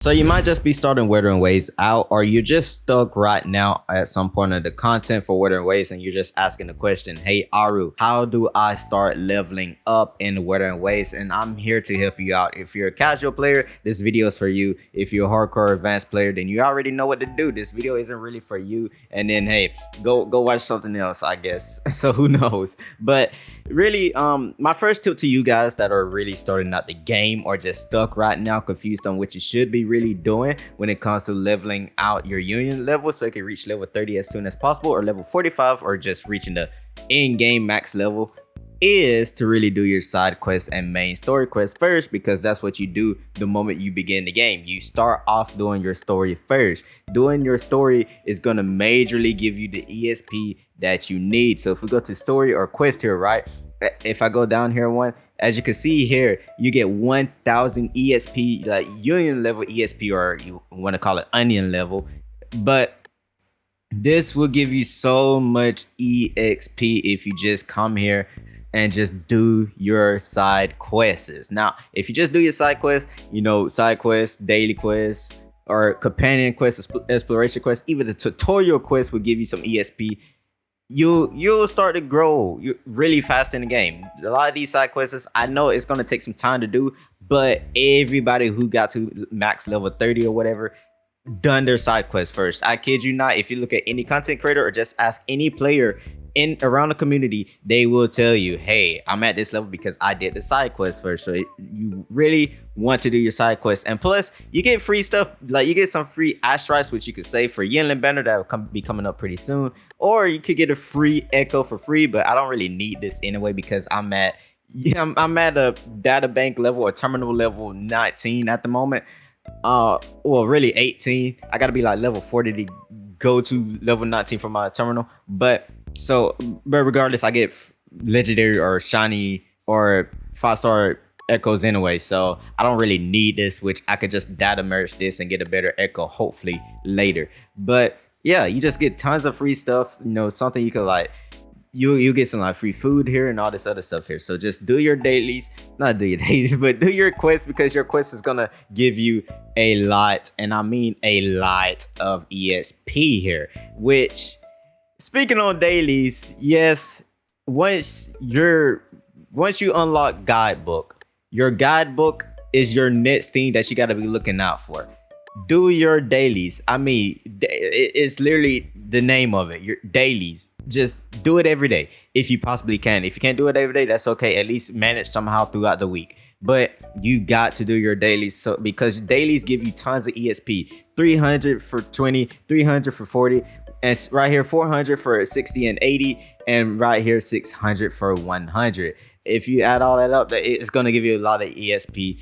So you might just be starting Wuthering Ways out, or you're just stuck right now at some point of the content for Wuthering Ways, and you're just asking the question, hey Aru, how do I start leveling up in Wuthering Ways? And I'm here to help you out. If you're a casual player, this video is for you. If you're a hardcore advanced player, then you already know what to do. This video isn't really for you. And then hey, go watch something else, I guess. So who knows? But really, my first tip to you guys that are really starting out the game or just stuck right now, confused on what you should be really doing when it comes to leveling out your union level so you can reach level 30 as soon as possible, or level 45, or just reaching the in-game max level, is to really do your side quests and main story quests first, because that's what you do the moment you begin the game. You start off doing your story first. Doing your story is going to majorly give you the ESP that you need. So if we go to story or quest here, right, if I go down here one, as you can see here, you get 1000 ESP, like union level ESP, or you want to call it onion level. But this will give you so much EXP if you just come here and just do your side quests. Now, if you just do your side quests, you know, side quests, daily quests, or companion quests, exploration quests, even the tutorial quests will give you some ESP. You'll start to grow really fast in the game. A lot of these side quests, I know it's gonna take some time to do, but everybody who got to max level 30 or whatever done their side quest first. I kid you not. If you look at any content creator or just ask any player in around the community, they will tell you, hey, I'm at this level because I did the side quest first. So you really want to do your side quests, and plus you get free stuff, like you get some free asteroids which you could save for Yinland banner that will be coming up pretty soon, or you could get a free echo for free. But I don't really need this anyway because I'm at a data bank level or terminal level 19 at the moment. Well, really 18. I gotta be like level 40 to go to level 19 for my terminal. But regardless, I get legendary or shiny or 5-star echoes anyway, so I don't really need this, which I could just data merge this and get a better echo hopefully later. But yeah, you just get tons of free stuff, you know, something you could like, you get some like free food here and all this other stuff here. So just do your dailies, not do your dailies, but do your quests, because your quest is gonna give you a lot, and I mean a lot of ESP here. Which, speaking on dailies, yes, once you unlock guidebook, your guidebook is your next thing that you got to be looking out for. Do your dailies. I mean, it's literally the name of it, your dailies. Just do it every day if you possibly can. If you can't do it every day, that's okay. At least manage somehow throughout the week. But you got to do your dailies, so because dailies give you tons of ESP. 300 for 20, 300 for 40, and right here 400 for 60 and 80, and right here 600 for 100. If you add all that up, it's going to give you a lot of ESP,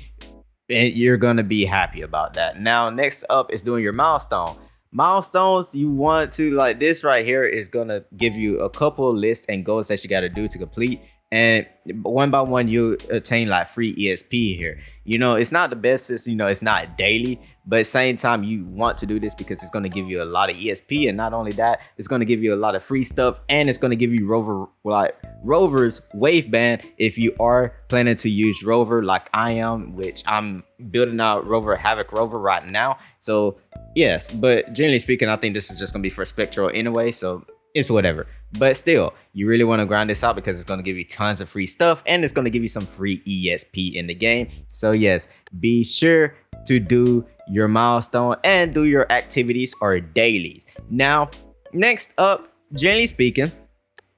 and you're going to be happy about that. Now, next up is doing your milestone. Milestones, you want to, like, this right here is going to give you a couple of lists and goals that you got to do to complete. And one by one, you attain like free ESP here. You know, it's not the best since, you know, it's not daily, but at the same time, you want to do this because it's going to give you a lot of ESP. And not only that, it's going to give you a lot of free stuff, and it's going to give you Rover's wave band if you are planning to use Rover like I am, which I'm building out Havoc Rover right now. So yes, but generally speaking, I think this is just going to be for Spectral anyway, so it's whatever. But still, you really want to grind this out because it's going to give you tons of free stuff, and it's going to give you some free ESP in the game. So yes, be sure to do your milestone and do your activities or dailies. Now, next up, generally speaking,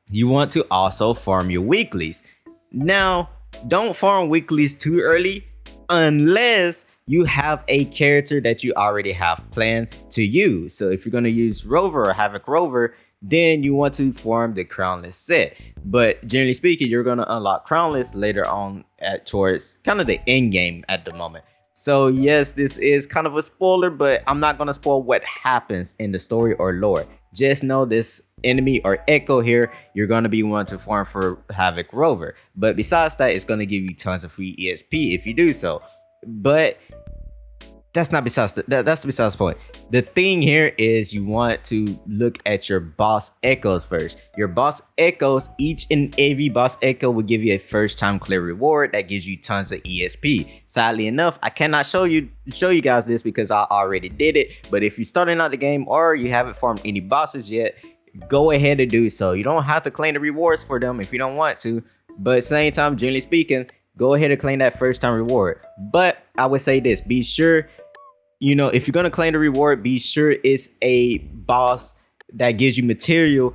you want to also farm your weeklies. Now, don't farm weeklies too early unless you have a character that you already have planned to use. So if you're going to use Rover or Havoc Rover, then you want to farm the crownless set. But generally speaking, you're going to unlock crownless later on towards kind of the end game at the moment. So yes, this is kind of a spoiler, but I'm not going to spoil what happens in the story or lore. Just know this enemy or echo here, you're going to be wanting to farm for Havoc Rover. But besides that, it's going to give you tons of free ESP if you do so. But That's not besides that's besides the point. The thing here is you want to look at your boss echoes first. Your boss echoes, each and every boss echo will give you a first time clear reward that gives you tons of ESP. Sadly enough, I cannot show you guys this because I already did it. But if you're starting out the game or you haven't farmed any bosses yet, go ahead and do so. You don't have to claim the rewards for them if you don't want to. But at the same time, generally speaking, go ahead and claim that first time reward. But I would say this, be sure, if you're going to claim the reward, be sure it's a boss that gives you material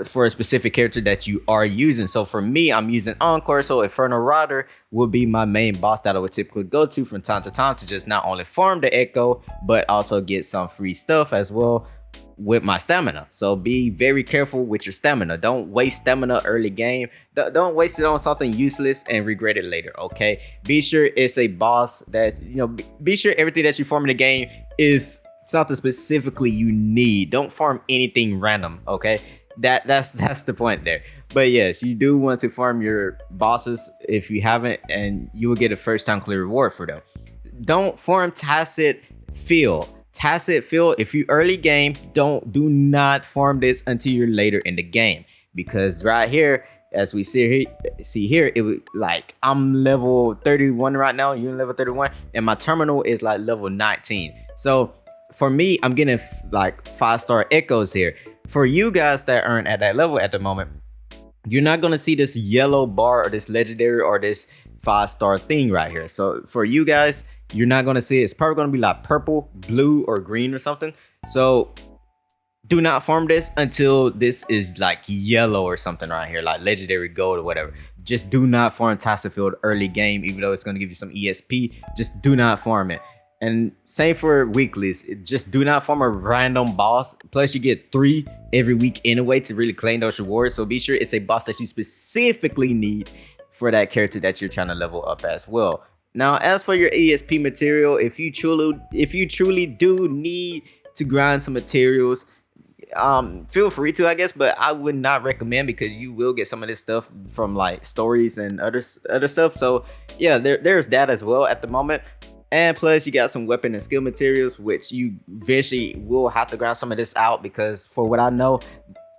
for a specific character that you are using. So for me, I'm using Encore, so Infernal Rider will be my main boss that I would typically go to from time to time to just not only farm the Echo, but also get some free stuff as well with my stamina. So be very careful with your stamina. Don't waste stamina early game. Don't waste it on something useless and regret it later, okay? Be sure it's a boss that, be sure everything that you farm in the game is something specifically you need. Don't farm anything random, okay? That's the point there. But yes, you do want to farm your bosses if you haven't, and you will get a first time clear reward for them. Don't farm Tacit Field. Tacit Field, if you early game, do not farm this until you're later in the game, because right here, as we see here, it was like I'm level 31 right now, you're level 31, and my terminal is like level 19. So for me, I'm getting like 5-star echoes here. For you guys that aren't at that level at the moment, you're not gonna see this yellow bar or this legendary or this 5-star thing right here. So for you guys, you're not gonna see it. It's probably gonna be like purple, blue, or green or something. So do not farm this until this is like yellow or something right here, like legendary gold or whatever. Just do not farm Tacit Field early game, even though it's gonna give you some ESP. Just do not farm it. And same for weeklies. Just do not farm a random boss. Plus you get 3 every week anyway to really claim those rewards. So be sure it's a boss that you specifically need for that character that you're trying to level up as well. Now, as for your ESP material, if you truly do need to grind some materials, feel free to, I guess, but I would not recommend, because you will get some of this stuff from like stories and other stuff. So yeah, there's that as well at the moment. And plus you got some weapon and skill materials, which you eventually will have to grind some of this out, because for what I know,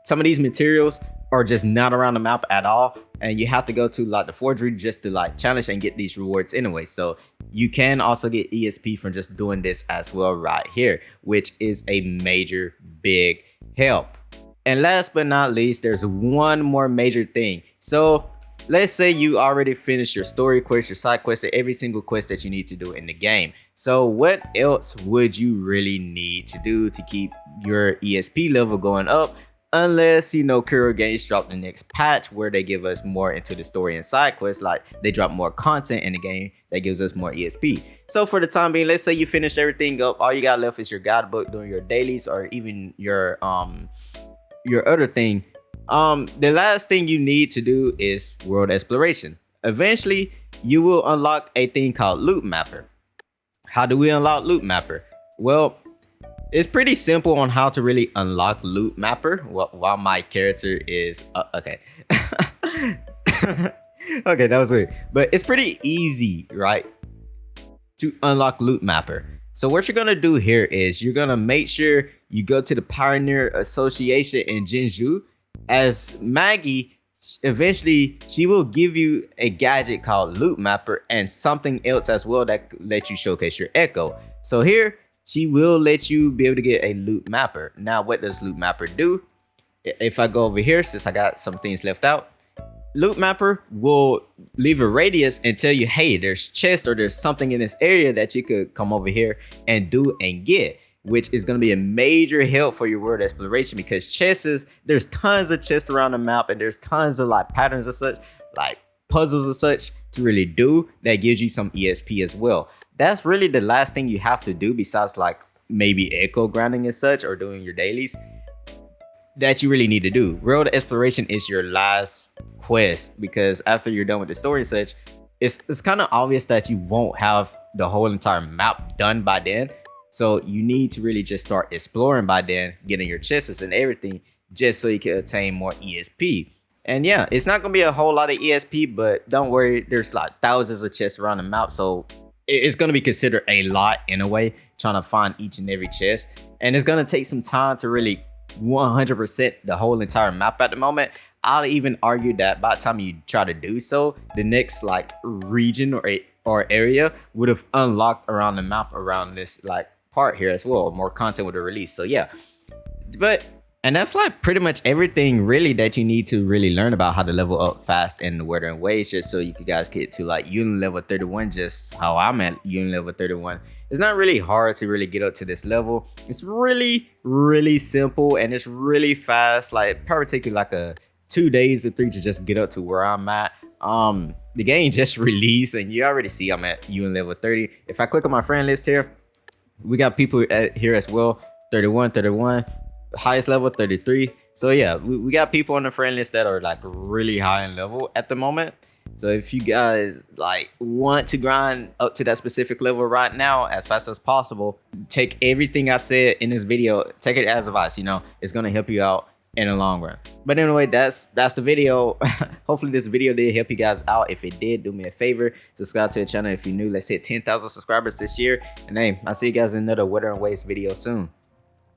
some of these materials are just not around the map at all, and you have to go to like the forgery just to like challenge and get these rewards anyway. So you can also get ESP from just doing this as well right here, which is a major big help. And last but not least, there's one more major thing. So let's say you already finished your story quest, your side quest, or every single quest that you need to do in the game. So what else would you really need to do to keep your ESP level going up? Unless, Kuro Games drop the next patch where they give us more into the story and side quests, like they drop more content in the game that gives us more ESP. So for the time being, let's say you finished everything up, all you got left is your guidebook, doing your dailies, or even your other thing. The last thing you need to do is world exploration. Eventually, you will unlock a thing called Loot Mapper. How do we unlock Loot Mapper? Well, it's pretty simple on how to really unlock Loot Mapper. While my character is okay. Okay, that was weird, but it's pretty easy, right, to unlock Loot Mapper. So what you're gonna do here is you're gonna make sure you go to the Pioneer Association in Jinju. As Maggie, eventually she will give you a gadget called Loot Mapper and something else as well that let you showcase your Echo. So here she will let you be able to get a Loot Mapper. Now what does Loot Mapper do? If I go over here, since I got some things left out, Loot Mapper will leave a radius and tell you, hey, there's chests or there's something in this area that you could come over here and do and get, which is going to be a major help for your world exploration, because there's tons of chests around the map, and there's tons of like patterns and such, like puzzles and such to really do that gives you some ESP as well. That's really the last thing you have to do, besides like maybe echo grinding and such, or doing your dailies, that you really need to do. World exploration is your last quest, because after you're done with the story and such, it's kind of obvious that you won't have the whole entire map done by then. So you need to really just start exploring by then, getting your chests and everything, just so you can attain more ESP. And yeah, it's not gonna be a whole lot of ESP, but don't worry, there's like thousands of chests around the map. So it's going to be considered a lot in a way, trying to find each and every chest. And it's going to take some time to really 100% the whole entire map at the moment. I'll even argue that by the time you try to do so, the next like region or area would have unlocked around the map around this like part here as well. More content would have released. So yeah, and that's like pretty much everything really that you need to really learn about how to level up fast in the Wuthering Waves, just so you guys get to like uni level 31, just how I'm at uni level 31. It's not really hard to really get up to this level. It's really simple and it's really fast. Like probably take you like 2 days or 3 to just get up to where I'm at. The game just released and you already see I'm at uni level 30. If I click on my friend list here, we got people here as well. 31, highest level 33. So yeah, we got people on the friend list that are like really high in level at the moment. So if you guys like want to grind up to that specific level right now as fast as possible, take everything I said in this video, take it as advice. You know, it's gonna help you out in the long run. But anyway, that's the video. Hopefully this video did help you guys out. If it did, do me a favor, subscribe to the channel if you're new. Let's hit 10,000 subscribers this year. And hey, I'll see you guys in another Wuthering Waves video soon.